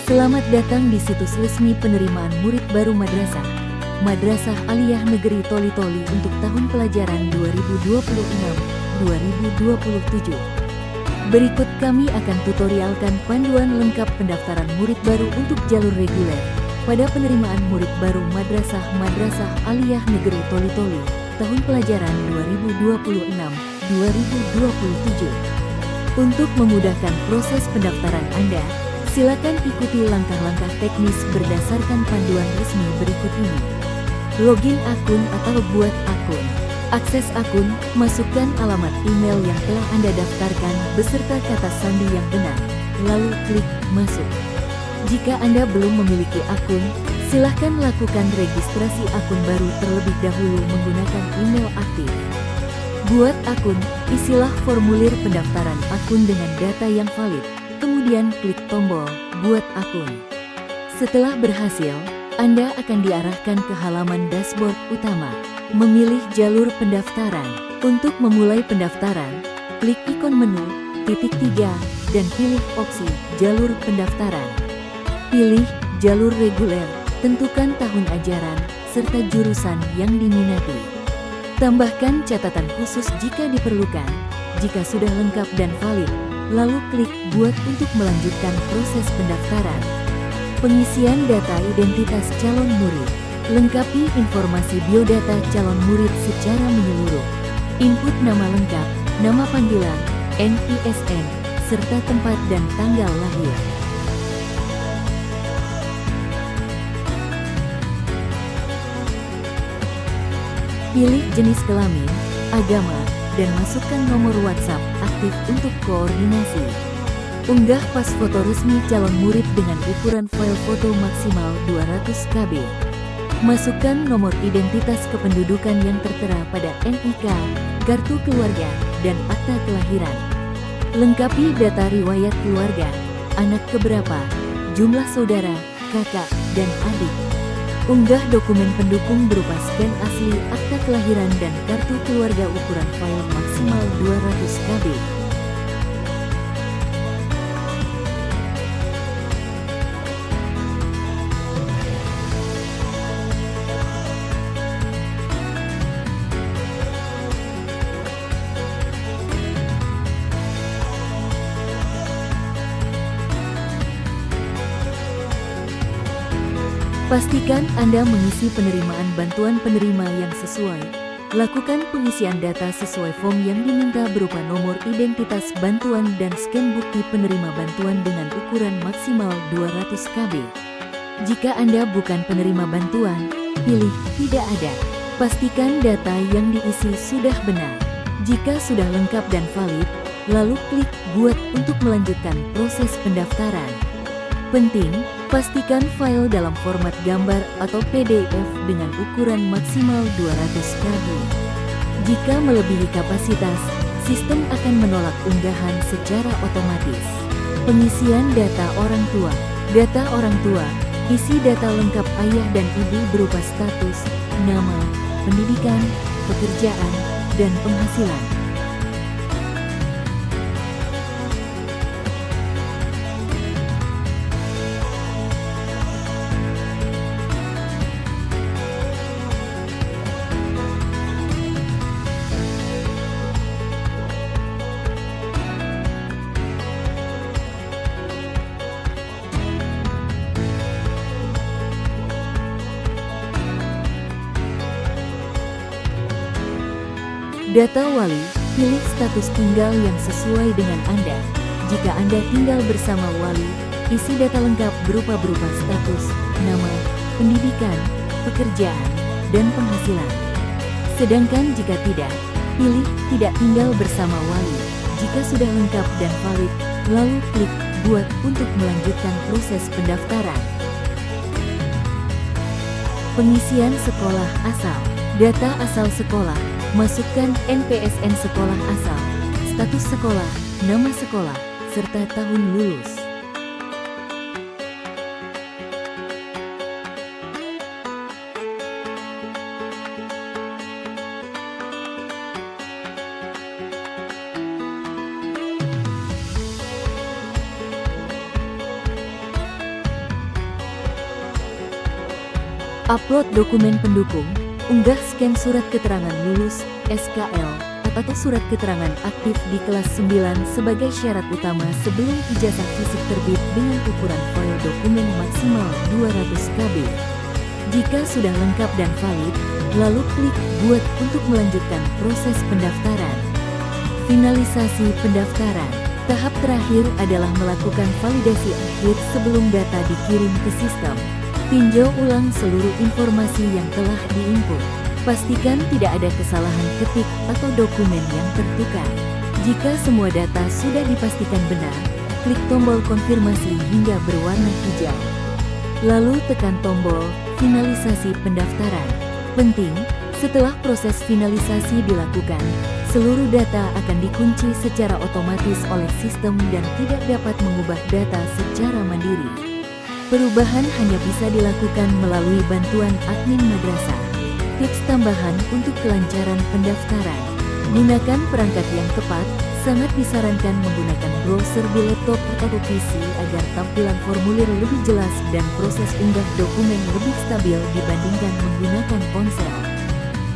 Selamat datang di situs resmi penerimaan murid baru Madrasah Aliyah Negeri Toli-Toli untuk tahun pelajaran 2026-2027. Berikut kami akan tutorialkan panduan lengkap pendaftaran murid baru untuk jalur reguler pada penerimaan murid baru Madrasah Aliyah Negeri Toli-Toli tahun pelajaran 2026-2027. Untuk memudahkan proses pendaftaran Anda, silakan ikuti langkah-langkah teknis berdasarkan panduan resmi berikut ini. Login akun atau buat akun. Akses akun, masukkan alamat email yang telah Anda daftarkan beserta kata sandi yang benar, lalu klik masuk. Jika Anda belum memiliki akun, silahkan lakukan registrasi akun baru terlebih dahulu menggunakan email aktif. Buat akun, isilah formulir pendaftaran akun dengan data yang valid. Kemudian klik tombol Buat Akun. Setelah berhasil, Anda akan diarahkan ke halaman dashboard utama. Memilih jalur pendaftaran. Untuk memulai pendaftaran, klik ikon menu, titik 3, dan pilih opsi Jalur Pendaftaran. Pilih jalur reguler, tentukan tahun ajaran, serta jurusan yang diminati. Tambahkan catatan khusus jika diperlukan. Jika sudah lengkap dan valid, lalu klik Buat untuk melanjutkan proses pendaftaran. Pengisian data identitas calon murid. Lengkapi informasi biodata calon murid secara menyeluruh. Input nama lengkap, nama panggilan, NISN, serta tempat dan tanggal lahir. Pilih jenis kelamin, agama, dan masukkan nomor WhatsApp aktif untuk koordinasi. Unggah pas foto resmi calon murid dengan ukuran file foto maksimal 200 KB. Masukkan nomor identitas kependudukan yang tertera pada NIK, kartu keluarga, dan akta kelahiran. Lengkapi data riwayat keluarga, anak keberapa, jumlah saudara, kakak, dan adik. Unggah dokumen pendukung berupa scan asli akta kelahiran dan kartu keluarga ukuran file maksimal 200 KB. Pastikan Anda mengisi penerimaan bantuan penerima yang sesuai. Lakukan pengisian data sesuai form yang diminta berupa nomor identitas bantuan dan scan bukti penerima bantuan dengan ukuran maksimal 200 KB. Jika Anda bukan penerima bantuan, pilih Tidak ada. Pastikan data yang diisi sudah benar. Jika sudah lengkap dan valid, lalu klik Buat untuk melanjutkan proses pendaftaran. Penting, pastikan file dalam format gambar atau PDF dengan ukuran maksimal 200 KB. Jika melebihi kapasitas, sistem akan menolak unggahan secara otomatis. Pengisian data orang tua. Data orang tua, isi data lengkap ayah dan ibu berupa status, nama, pendidikan, pekerjaan, dan penghasilan. Data wali, pilih status tinggal yang sesuai dengan Anda. Jika Anda tinggal bersama wali, isi data lengkap berupa status, nama, pendidikan, pekerjaan, dan penghasilan. Sedangkan jika tidak, pilih tidak tinggal bersama wali. Jika sudah lengkap dan valid, lalu klik Buat untuk melanjutkan proses pendaftaran. Pengisian sekolah asal. Data asal sekolah. Masukkan NPSN sekolah asal, status sekolah, nama sekolah, serta tahun lulus. Upload dokumen pendukung, unggah scan surat keterangan lulus, SKL, atau surat keterangan aktif di kelas 9 sebagai syarat utama sebelum ijazah fisik terbit dengan ukuran file dokumen maksimal 200 KB. Jika sudah lengkap dan valid, lalu klik Buat untuk melanjutkan proses pendaftaran. Finalisasi pendaftaran. Tahap terakhir adalah melakukan validasi akhir sebelum data dikirim ke sistem. Tinjau ulang seluruh informasi yang telah diinput. Pastikan tidak ada kesalahan ketik atau dokumen yang tertukar. Jika semua data sudah dipastikan benar, klik tombol konfirmasi hingga berwarna hijau. Lalu tekan tombol finalisasi pendaftaran. Penting, setelah proses finalisasi dilakukan, seluruh data akan dikunci secara otomatis oleh sistem dan tidak dapat mengubah data secara mandiri. Perubahan hanya bisa dilakukan melalui bantuan admin madrasah. Tips tambahan untuk kelancaran pendaftaran. Gunakan perangkat yang tepat, sangat disarankan menggunakan browser di laptop atau PC agar tampilan formulir lebih jelas dan proses unggah dokumen lebih stabil dibandingkan menggunakan ponsel.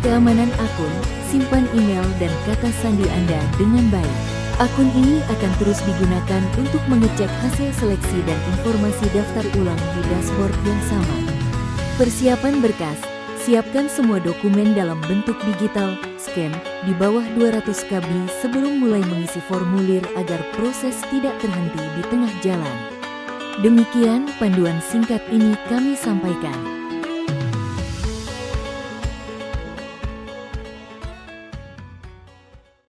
Keamanan akun, simpan email dan kata sandi Anda dengan baik. Akun ini akan terus digunakan untuk mengecek hasil seleksi dan informasi daftar ulang di dashboard yang sama. Persiapan berkas. Siapkan semua dokumen dalam bentuk digital, scan, di bawah 200 KB sebelum mulai mengisi formulir agar proses tidak terhenti di tengah jalan. Demikian panduan singkat ini kami sampaikan.